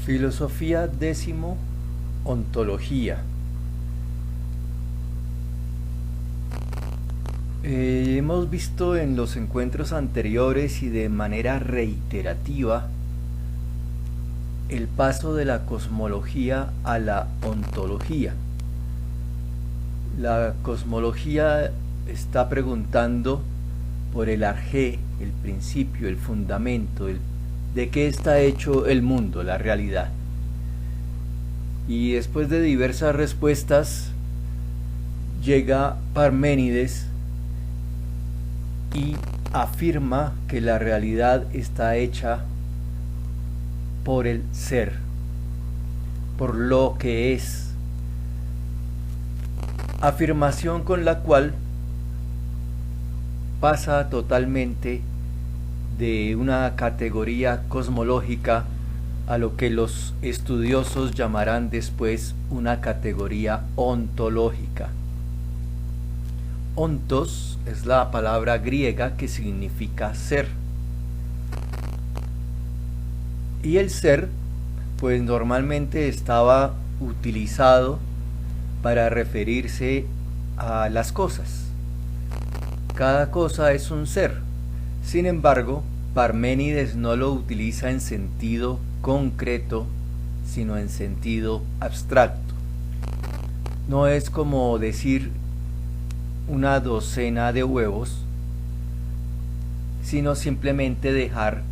Filosofía décimo, ontología. Hemos visto en los encuentros anteriores y de manera reiterativa el paso de la cosmología a la ontología. La cosmología está preguntando por el arjé, el principio, el fundamento, de qué está hecho el mundo, la realidad. Y después de diversas respuestas, llega Parménides y afirma que la realidad está hecha por el ser, por lo que es. Afirmación con la cual pasa totalmente de una categoría cosmológica a lo que los estudiosos llamarán después una categoría ontológica. Ontos es la palabra griega que significa ser. Y el ser, pues normalmente estaba utilizado para referirse a las cosas. Cada cosa es un ser. Sin embargo, Parménides no lo utiliza en sentido concreto, sino en sentido abstracto. No es como decir una docena de huevos, sino simplemente dejar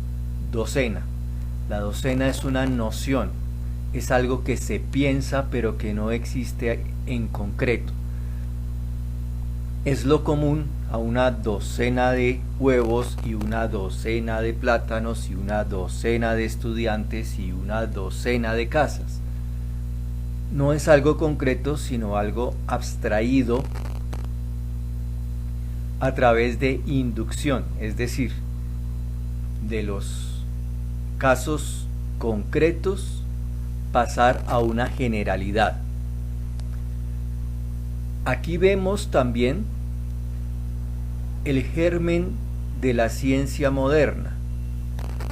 docena. La docena es una noción, es algo que se piensa pero que no existe en concreto. Es lo común a una docena de huevos y una docena de plátanos y una docena de estudiantes y una docena de casas. No es algo concreto, sino algo abstraído a través de inducción, es decir, de los casos concretos pasar a una generalidad. Aquí vemos también el germen de la ciencia moderna,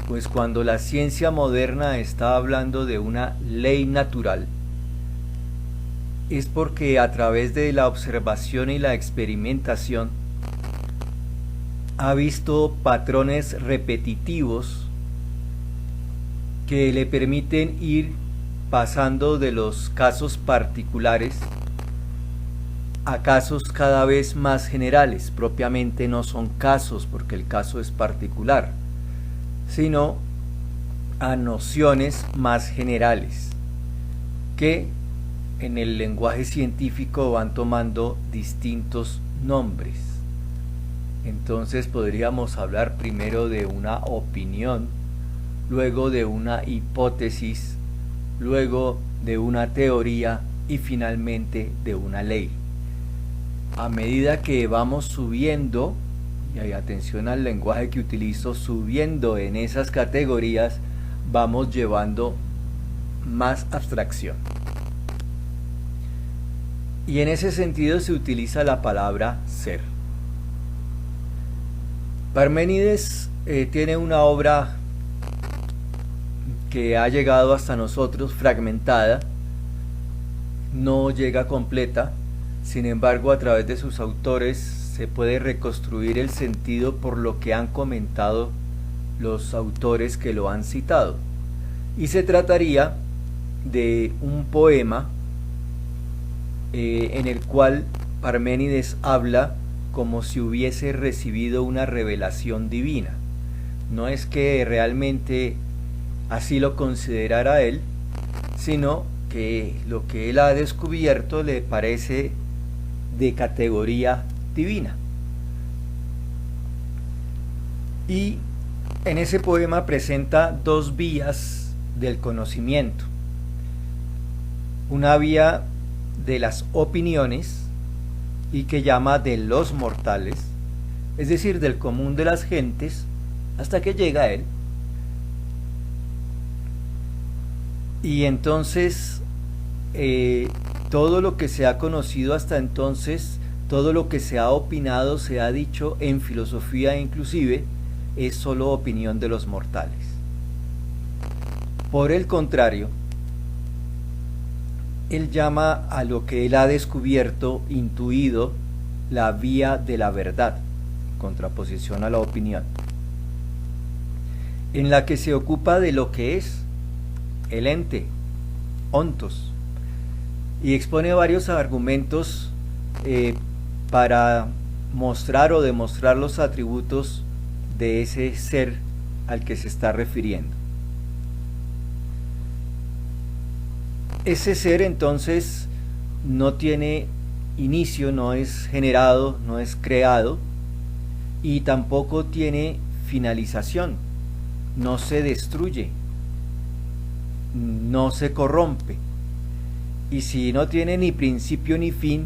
pues cuando la ciencia moderna está hablando de una ley natural, es porque a través de la observación y la experimentación ha visto patrones repetitivos que le permiten ir pasando de los casos particulares a casos cada vez más generales. Propiamente no son casos porque el caso es particular, sino a nociones más generales que en el lenguaje científico van tomando distintos nombres. Entonces podríamos hablar primero de una opinión, luego de una hipótesis, luego de una teoría y finalmente de una ley. A medida que vamos subiendo, y hay atención al lenguaje que utilizo, subiendo en esas categorías, vamos llevando más abstracción. Y en ese sentido se utiliza la palabra ser. Parménides tiene una obra que ha llegado hasta nosotros fragmentada, no llega completa. Sin embargo, a través de sus autores se puede reconstruir el sentido por lo que han comentado los autores que lo han citado. Y se trataría de un poema en el cual Parménides habla como si hubiese recibido una revelación divina. No es que realmente así lo considerara él, sino que lo que él ha descubierto le parece de categoría divina. Y en ese poema presenta dos vías del conocimiento. Una vía de las opiniones y que llama de los mortales, es decir, del común de las gentes, hasta que llega a él. Y entonces todo lo que se ha conocido hasta entonces, todo lo que se ha opinado, se ha dicho en filosofía inclusive, es solo opinión de los mortales. Por el contrario, él llama a lo que él ha descubierto, intuido, la vía de la verdad, en contraposición a la opinión, en la que se ocupa de lo que es el ente, ontos, y expone varios argumentos para mostrar o demostrar los atributos de ese ser al que se está refiriendo. Ese ser entonces no tiene inicio, no es generado, no es creado y tampoco tiene finalización, no se destruye, no se corrompe, y si no tiene ni principio ni fin,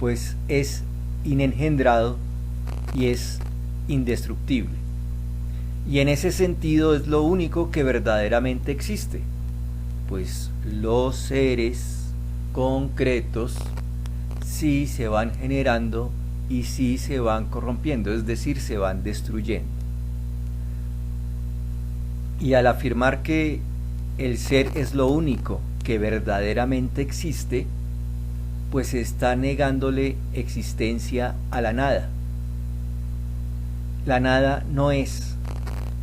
pues es inengendrado y es indestructible, y en ese sentido es lo único que verdaderamente existe, pues los seres concretos sí se van generando y sí se van corrompiendo, es decir, se van destruyendo. Y al afirmar que el ser es lo único que verdaderamente existe, pues está negándole existencia a la nada. La nada no es,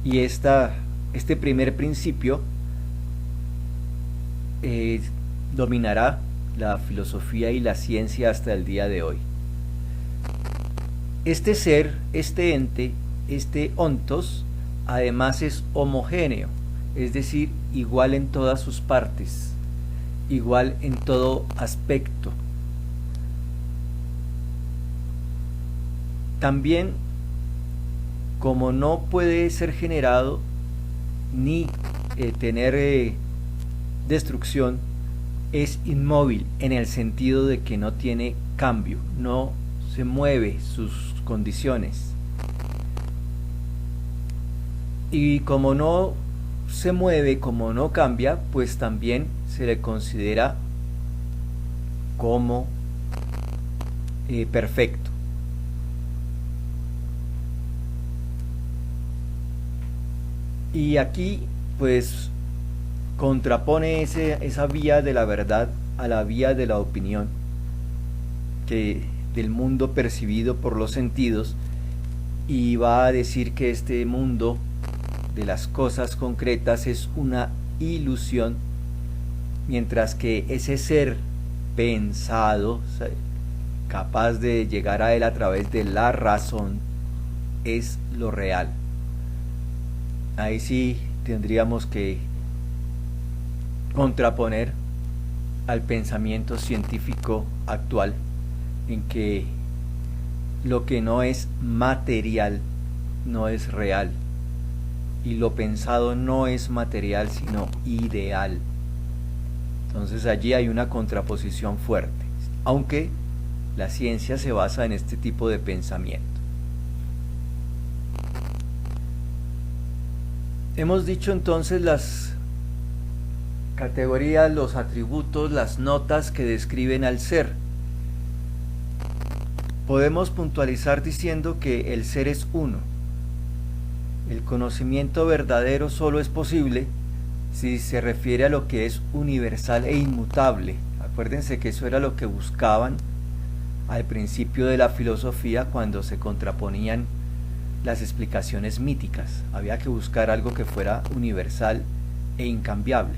y este primer principio dominará la filosofía y la ciencia hasta el día de hoy. Este ser, este ente, este ontos, además es homogéneo, es decir, igual en todas sus partes, igual en todo aspecto. También, como no puede ser generado ni tener destrucción, es inmóvil en el sentido de que no tiene cambio, no se mueve sus condiciones. Y como no se mueve, como no cambia, pues también se le considera como perfecto. Y aquí pues contrapone esa vía de la verdad a la vía de la opinión, que del mundo percibido por los sentidos, y va a decir que este mundo de las cosas concretas es una ilusión, mientras que ese ser pensado, capaz de llegar a él a través de la razón, es lo real. Ahí sí tendríamos que contraponer al pensamiento científico actual, en que lo que no es material no es real, y lo pensado no es material sino ideal. Entonces allí hay una contraposición fuerte, aunque la ciencia se basa en este tipo de pensamiento. Hemos dicho entonces las categorías, los atributos, las notas que describen al ser. Podemos puntualizar diciendo que el ser es uno. El conocimiento verdadero solo es posible si se refiere a lo que es universal e inmutable. Acuérdense que eso era lo que buscaban al principio de la filosofía cuando se contraponían las explicaciones míticas. Había que buscar algo que fuera universal e incambiable.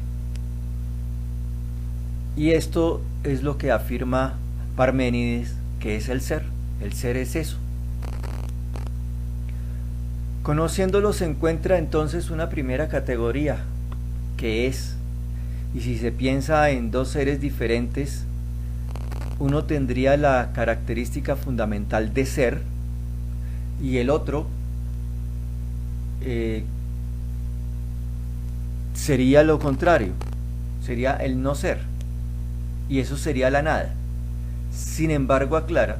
Y esto es lo que afirma Parménides que es el ser. El ser es eso. Conociéndolo se encuentra entonces una primera categoría, que es, y si se piensa en dos seres diferentes, uno tendría la característica fundamental de ser, y el otro sería lo contrario, sería el no ser, y eso sería la nada. Sin embargo, aclara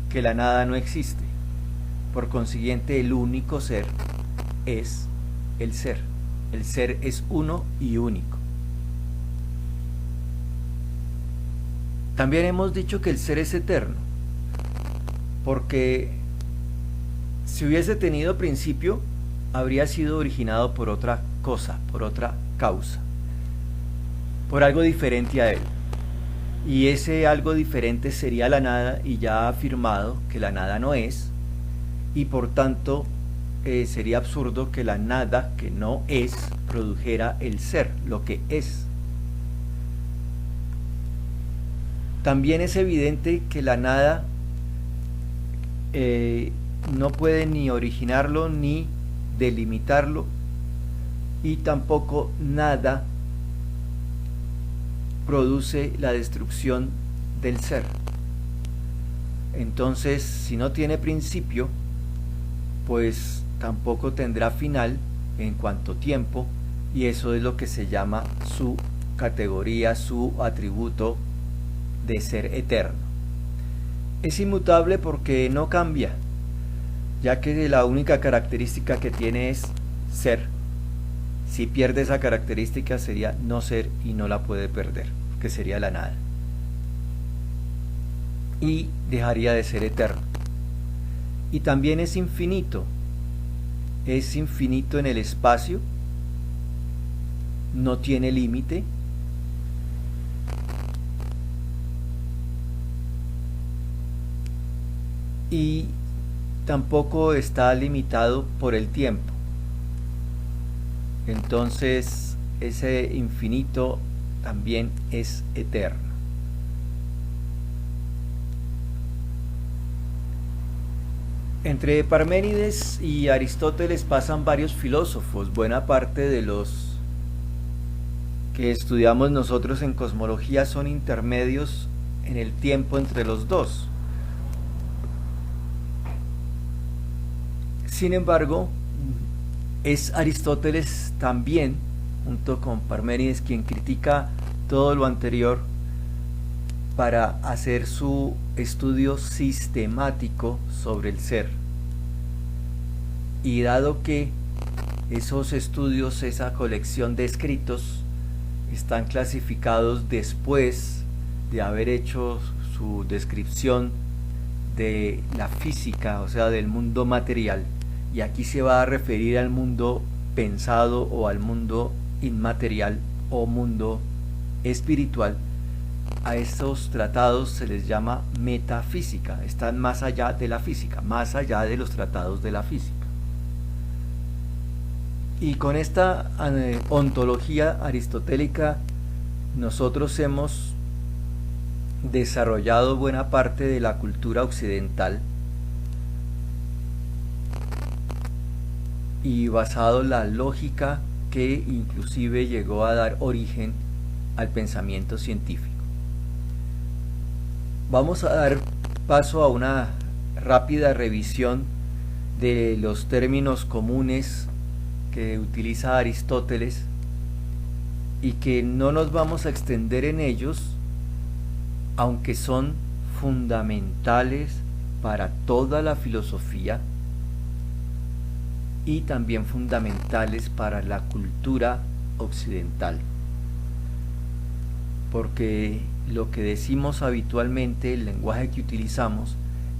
que la nada no existe, por consiguiente el único ser es el ser. El ser es uno y único. También hemos dicho que el ser es eterno, porque si hubiese tenido principio, habría sido originado por otra cosa, por otra causa, por algo diferente a él. Y ese algo diferente sería la nada, y ya ha afirmado que la nada no es, y por tanto sería absurdo que la nada que no es produjera el ser, lo que es. También es evidente que la nada no puede ni originarlo ni delimitarlo, y tampoco nada produce la destrucción del ser. Entonces, si no tiene principio, pues tampoco tendrá final en cuanto tiempo, y eso es lo que se llama su categoría, su atributo de ser eterno. Es inmutable porque no cambia, ya que la única característica que tiene es ser. Si pierde esa característica sería no ser, y no la puede perder, que sería la nada, y dejaría de ser eterno. Y también es infinito en el espacio, no tiene límite, y tampoco está limitado por el tiempo. Entonces ese infinito también es eterno. Entre Parménides y Aristóteles pasan varios filósofos. Buena parte de los que estudiamos nosotros en cosmología son intermedios en el tiempo entre los dos. Sin embargo, es Aristóteles también, junto con Parménides, quien critica todo lo anterior para hacer su estudio sistemático sobre el ser. Y dado que esos estudios, esa colección de escritos, están clasificados después de haber hecho su descripción de la física, o sea, del mundo material, y aquí se va a referir al mundo pensado o al mundo inmaterial o mundo espiritual, a estos tratados se les llama metafísica, están más allá de la física, más allá de los tratados de la física. Y con esta ontología aristotélica nosotros hemos desarrollado buena parte de la cultura occidental, y basado la lógica que inclusive llegó a dar origen al pensamiento científico. Vamos a dar paso a una rápida revisión de los términos comunes que utiliza Aristóteles, y que no nos vamos a extender en ellos, aunque son fundamentales para toda la filosofía y también fundamentales para la cultura occidental, porque lo que decimos habitualmente, el lenguaje que utilizamos,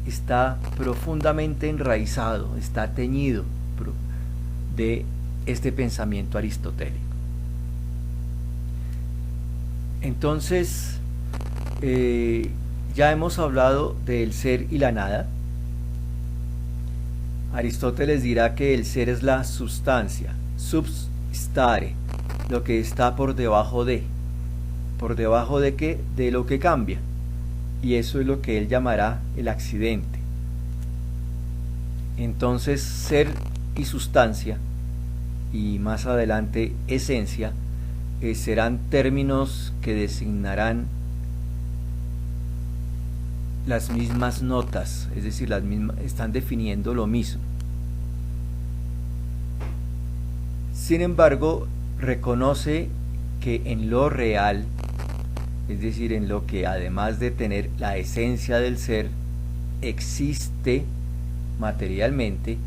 está profundamente enraizado, está teñido de este pensamiento aristotélico. Entonces, ya hemos hablado del ser y la nada. Aristóteles dirá que el ser es la sustancia, substare, lo que está por debajo de. ¿Por debajo de qué? De lo que cambia. Y eso es lo que él llamará el accidente. Entonces, ser y sustancia, y más adelante esencia, serán términos que designarán las mismas notas, es decir, las mismas, están definiendo lo mismo. Sin embargo, reconoce que en lo real, es decir, en lo que además de tener la esencia del ser, existe materialmente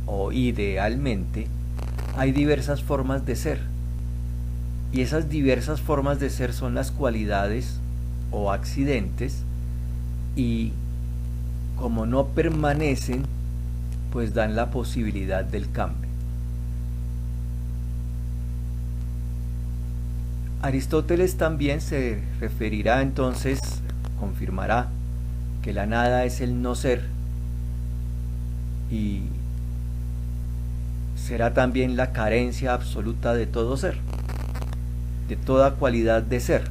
o idealmente, hay diversas formas de ser. Y esas diversas formas de ser son las cualidades o accidentes, y como no permanecen, pues dan la posibilidad del cambio. Aristóteles también se referirá entonces, confirmará, que la nada es el no ser y será también la carencia absoluta de todo ser, de toda cualidad de ser.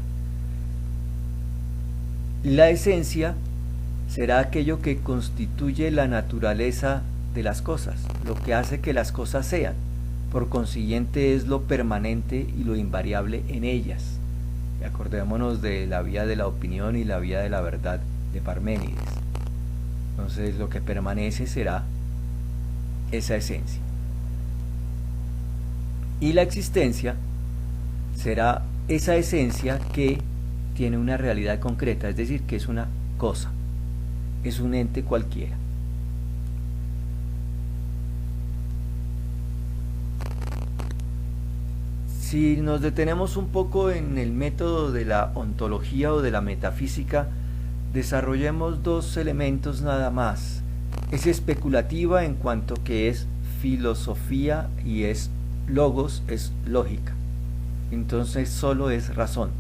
La esencia será aquello que constituye la naturaleza de las cosas, lo que hace que las cosas sean. Por consiguiente es lo permanente y lo invariable en ellas. Y acordémonos de la vía de la opinión y la vía de la verdad de Parménides. Entonces lo que permanece será esa esencia. Y la existencia será esa esencia que tiene una realidad concreta, es decir, que es una cosa, es un ente cualquiera. Si nos detenemos un poco en el método de la ontología o de la metafísica, desarrollemos dos elementos nada más. Es especulativa en cuanto que es filosofía y es logos, es lógica. Entonces solo es razón.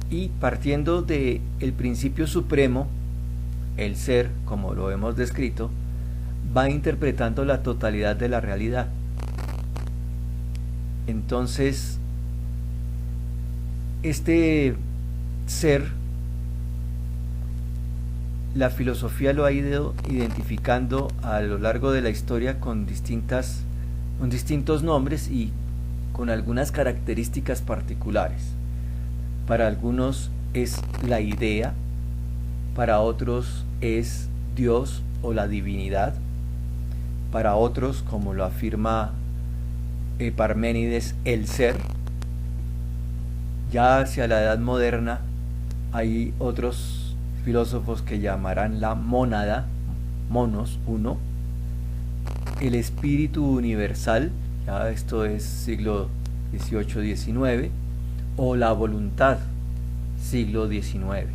Y partiendo del principio supremo, el ser, como lo hemos descrito, va interpretando la totalidad de la realidad. Entonces, este ser, la filosofía lo ha ido identificando a lo largo de la historia con distintos nombres y con algunas características particulares. Para algunos es la idea, para otros es Dios o la divinidad, para otros, como lo afirma Parménides, el ser. Ya hacia la edad moderna hay otros filósofos que llamarán la mónada, monos, uno, el espíritu universal, ya esto es siglo XVIII-XIX, o la voluntad, siglo XIX.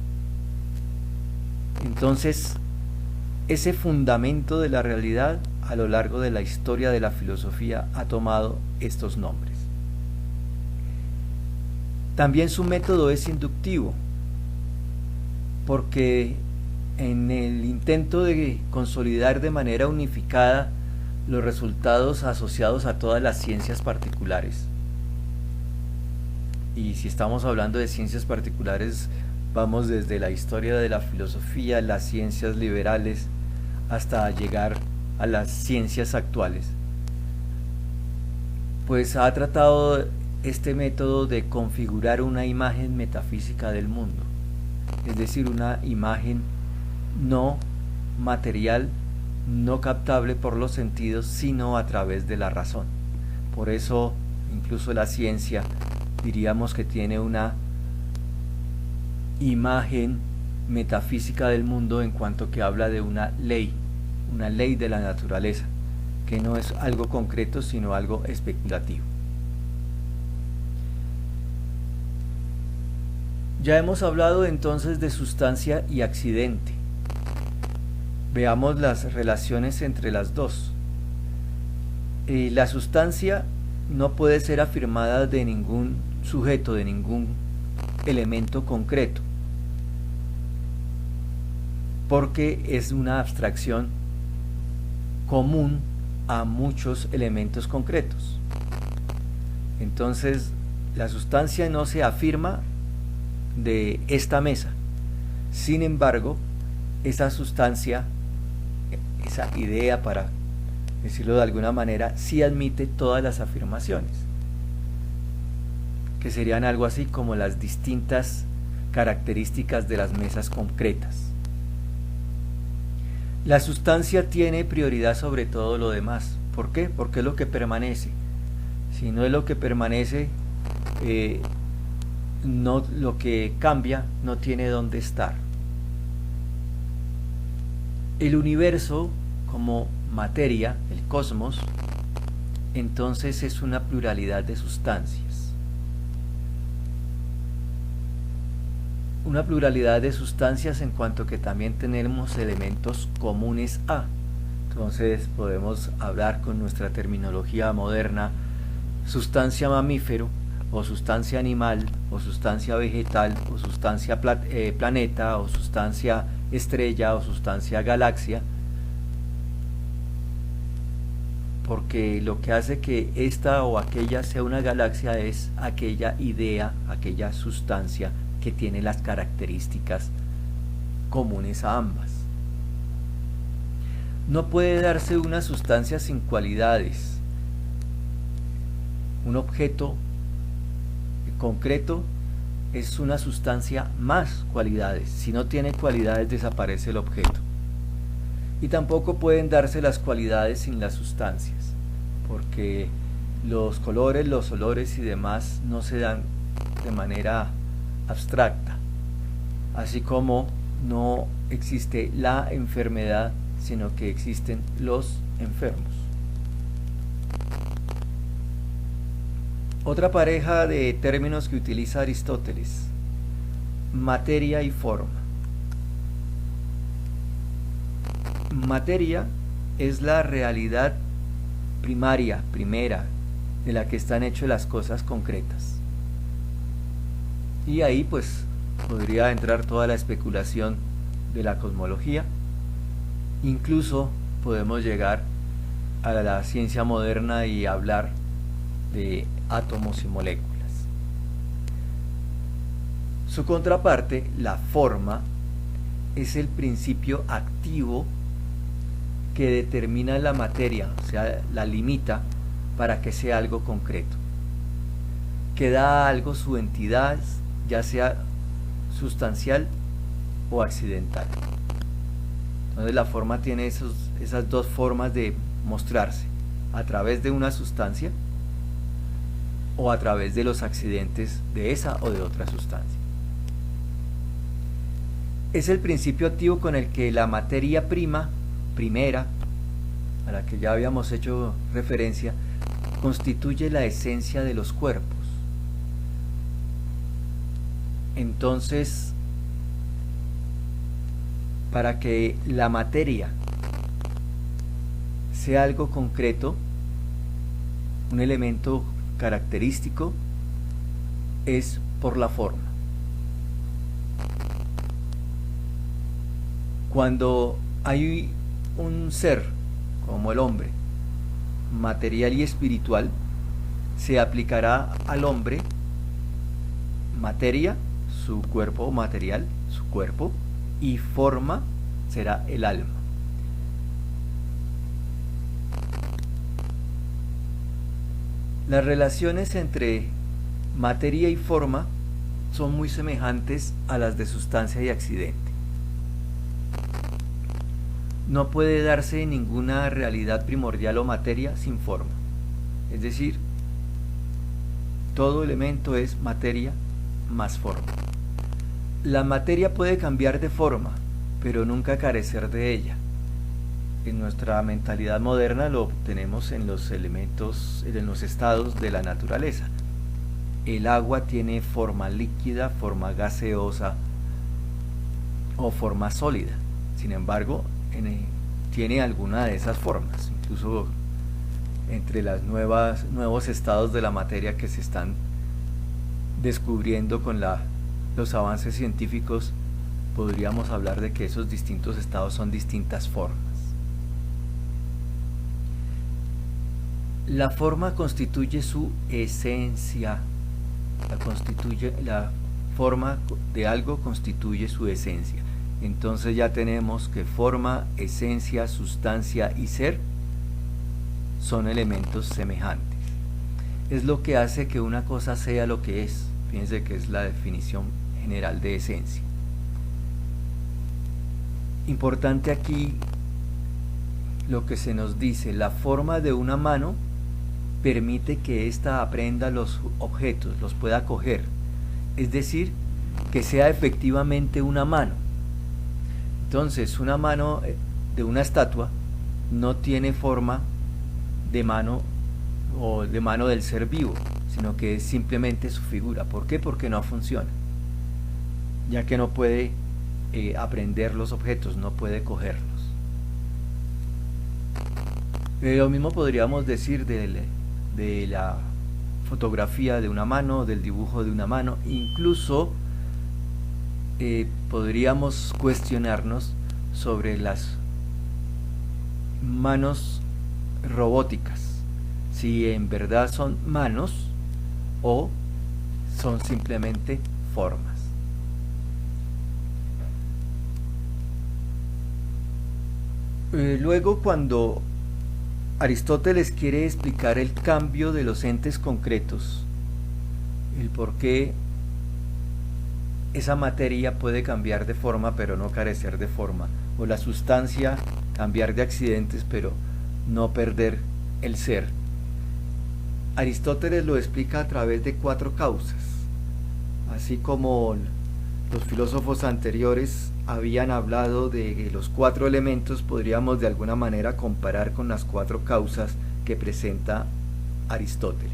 Entonces, ese fundamento de la realidad a lo largo de la historia de la filosofía ha tomado estos nombres. También su método es inductivo, porque en el intento de consolidar de manera unificada los resultados asociados a todas las ciencias particulares, y si estamos hablando de ciencias particulares, vamos desde la historia de la filosofía, las ciencias liberales, hasta llegar a las ciencias actuales, pues ha tratado este método de configurar una imagen metafísica del mundo, es decir, una imagen no material, no captable por los sentidos, sino a través de la razón. Por eso, incluso la ciencia, diríamos que tiene una imagen metafísica del mundo en cuanto que habla de una ley de la naturaleza, que no es algo concreto, sino algo especulativo. Ya hemos hablado entonces de sustancia y accidente. Veamos las relaciones entre las dos. La sustancia no puede ser afirmada de ningún sujeto, de ningún elemento concreto, porque es una abstracción común a muchos elementos concretos. Entonces, la sustancia no se afirma de esta mesa. Sin embargo, esa sustancia, esa idea, para decirlo de alguna manera, sí admite todas las afirmaciones, que serían algo así como las distintas características de las mesas concretas. La sustancia tiene prioridad sobre todo lo demás. ¿Por qué? Porque es lo que permanece. Si no es lo que permanece, no, lo que cambia no tiene dónde estar. El universo como materia, el cosmos, entonces es una pluralidad de sustancias. Una pluralidad de sustancias en cuanto que también tenemos elementos comunes a. Entonces podemos hablar con nuestra terminología moderna sustancia mamífero, o sustancia animal, o sustancia vegetal, o sustancia planeta, o sustancia estrella, o sustancia galaxia, porque lo que hace que esta o aquella sea una galaxia es aquella idea, aquella sustancia que tiene las características comunes a ambas. No puede darse una sustancia sin cualidades. Un objeto concreto es una sustancia más cualidades. Si no tiene cualidades, desaparece el objeto. Y tampoco pueden darse las cualidades sin las sustancias, porque los colores, los olores y demás no se dan de manera abstracta, así como no existe la enfermedad, sino que existen los enfermos. Otra pareja de términos que utiliza Aristóteles: materia y forma. Materia es la realidad primaria, primera, de la que están hechas las cosas concretas. Y ahí pues podría entrar toda la especulación de la cosmología. Incluso podemos llegar a la ciencia moderna y hablar de átomos y moléculas. Su contraparte, la forma, es el principio activo que determina la materia, o sea, la limita para que sea algo concreto, que da a algo su entidad, ya sea sustancial o accidental. Entonces la forma tiene esas dos formas de mostrarse: a través de una sustancia o a través de los accidentes de esa o de otra sustancia. Es el principio activo con el que la materia primera, a la que ya habíamos hecho referencia, constituye la esencia de los cuerpos. Entonces, para que la materia sea algo concreto, un elemento característico, es por la forma. Cuando hay un ser como el hombre, material y espiritual, se aplicará al hombre materia, su cuerpo material, su cuerpo, y forma será el alma. Las relaciones entre materia y forma son muy semejantes a las de sustancia y accidente. No puede darse ninguna realidad primordial o materia sin forma. Es decir, todo elemento es materia más forma. La materia puede cambiar de forma, pero nunca carecer de ella. En nuestra mentalidad moderna lo tenemos en los elementos, en los estados de la naturaleza. El agua tiene forma líquida, forma gaseosa o forma sólida. Sin embargo, tiene alguna de esas formas, incluso entre los nuevos estados de la materia que se están descubriendo con los avances científicos. Podríamos hablar de que esos distintos estados son distintas formas. La forma constituye su esencia. La forma de algo constituye su esencia. Entonces ya tenemos que forma, esencia, sustancia y ser son elementos semejantes. Es lo que hace que una cosa sea lo que es. Fíjense que es la definición general de esencia. Importante aquí lo que se nos dice: la forma de una mano permite que ésta aprenda los objetos, los pueda coger, es decir, que sea efectivamente una mano. Entonces, una mano de una estatua no tiene forma de mano o de mano del ser vivo, sino que es simplemente su figura. ¿Por qué? Porque no funciona, ya que no puede aprender los objetos, no puede cogerlos. Lo mismo podríamos decir de la fotografía de una mano, del dibujo de una mano. Incluso podríamos cuestionarnos sobre las manos robóticas, si en verdad son manos o son simplemente formas. Luego, cuando Aristóteles quiere explicar el cambio de los entes concretos, el por qué esa materia puede cambiar de forma pero no carecer de forma, o la sustancia cambiar de accidentes pero no perder el ser, Aristóteles lo explica a través de 4 causas, así como los filósofos anteriores habían hablado de los 4 elementos. Podríamos de alguna manera comparar con las 4 causas que presenta Aristóteles.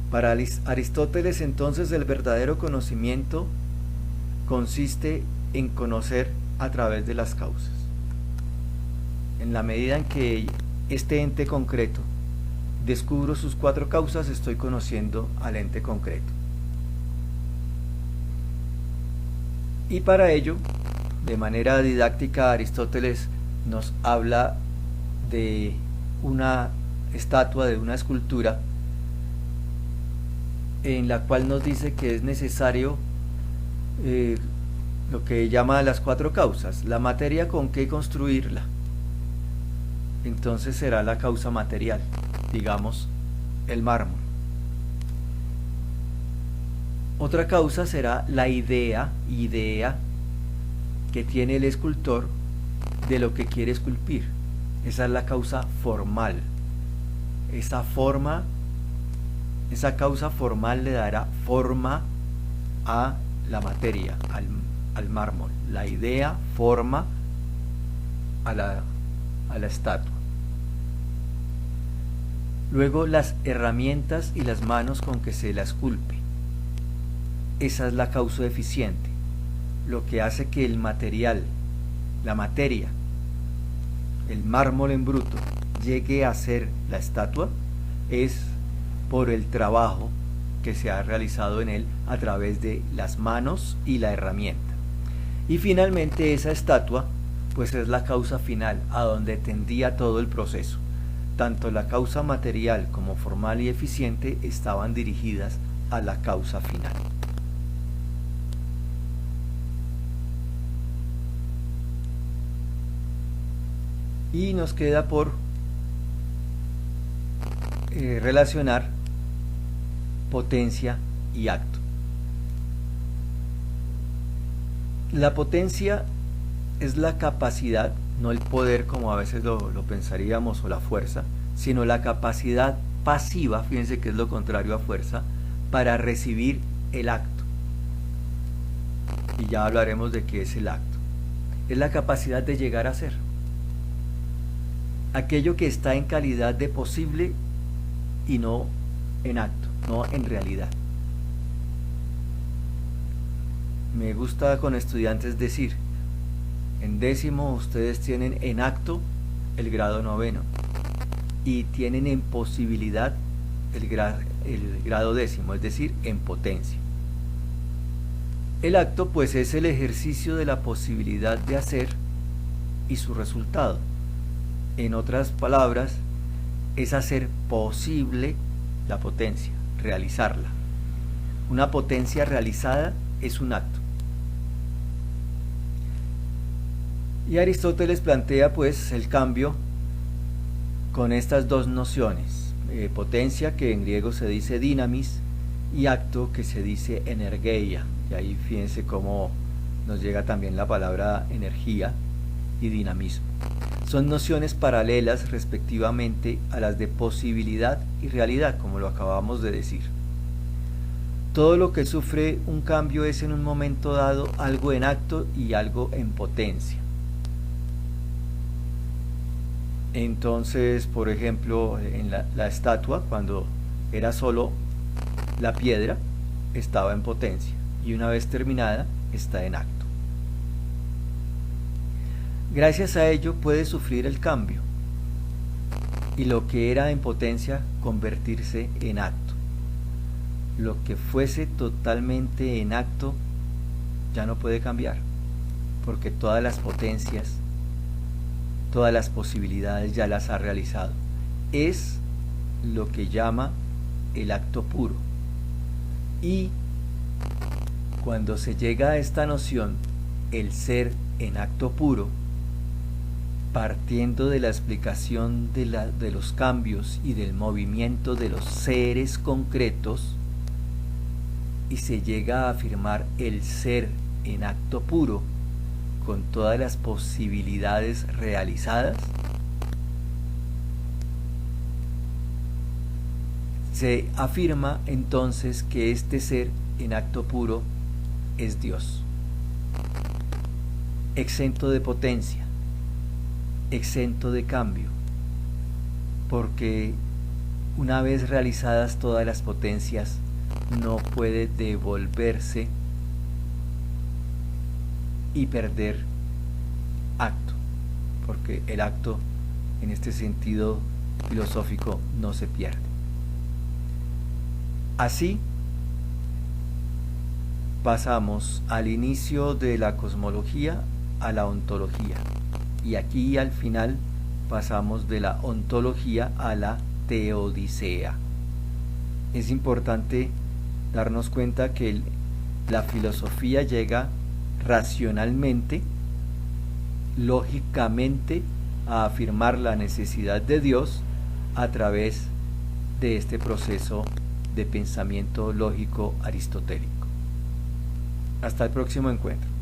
Para Aristóteles, entonces, el verdadero conocimiento consiste en conocer a través de las causas. En la medida en que este ente concreto descubro sus 4 causas, estoy conociendo al ente concreto. Y para ello, de manera didáctica, Aristóteles nos habla de una estatua, de una escultura, en la cual nos dice que es necesario lo que llama las 4 causas. La materia con qué construirla. Entonces será la causa material, digamos, el mármol. Otra causa será la idea que tiene el escultor de lo que quiere esculpir. Esa es la causa formal. Esa causa formal le dará forma a la materia, al mármol. La idea forma a la estatua. Luego, las herramientas y las manos con que se la esculpe. Esa es la causa eficiente, lo que hace que el material, la materia, el mármol en bruto, llegue a ser la estatua, es por el trabajo que se ha realizado en él a través de las manos y la herramienta. Y finalmente esa estatua, pues es la causa final, a donde tendía todo el proceso. Tanto la causa material como formal y eficiente estaban dirigidas a la causa final. Y nos queda por relacionar potencia y acto. La potencia es la capacidad, no el poder como a veces lo pensaríamos, o la fuerza, sino la capacidad pasiva, fíjense que es lo contrario a fuerza, para recibir el acto. Y ya hablaremos de qué es el acto. Es la capacidad de llegar a ser. Aquello que está en calidad de posible y no en acto, no en realidad. Me gusta con estudiantes decir, en décimo ustedes tienen en acto el grado 9 y tienen en posibilidad el grado 10º, es decir, en potencia. El acto pues es el ejercicio de la posibilidad de hacer y su resultado. En otras palabras, es hacer posible la potencia, realizarla. Una potencia realizada es un acto. Y Aristóteles plantea pues el cambio con estas 2 nociones, potencia, que en griego se dice dynamis, y acto, que se dice energeia. Y ahí fíjense cómo nos llega también la palabra energía y dinamismo. Son nociones paralelas respectivamente a las de posibilidad y realidad, como lo acabamos de decir. Todo lo que sufre un cambio es en un momento dado algo en acto y algo en potencia. Entonces, por ejemplo, en la estatua, cuando era solo la piedra, estaba en potencia, y una vez terminada, está en acto. Gracias a ello puede sufrir el cambio. y lo que era en potencia convertirse en acto. Lo que fuese totalmente en acto ya no puede cambiar, porque todas las potencias, todas las posibilidades ya las ha realizado. Es lo que llama el acto puro. Y cuando se llega a esta noción, el ser en acto puro, partiendo de la explicación de los cambios y del movimiento de los seres concretos, y se llega a afirmar el ser en acto puro con todas las posibilidades realizadas, se afirma entonces que este ser en acto puro es Dios, exento de potencia, exento de cambio, porque una vez realizadas todas las potencias, no puede devolverse y perder acto, porque el acto en este sentido filosófico no se pierde. Así pasamos al inicio de la cosmología a la ontología, y aquí al final pasamos de la ontología a la teodicea. Es importante darnos cuenta que la filosofía llega racionalmente, lógicamente, a afirmar la necesidad de Dios a través de este proceso de pensamiento lógico aristotélico. Hasta el próximo encuentro.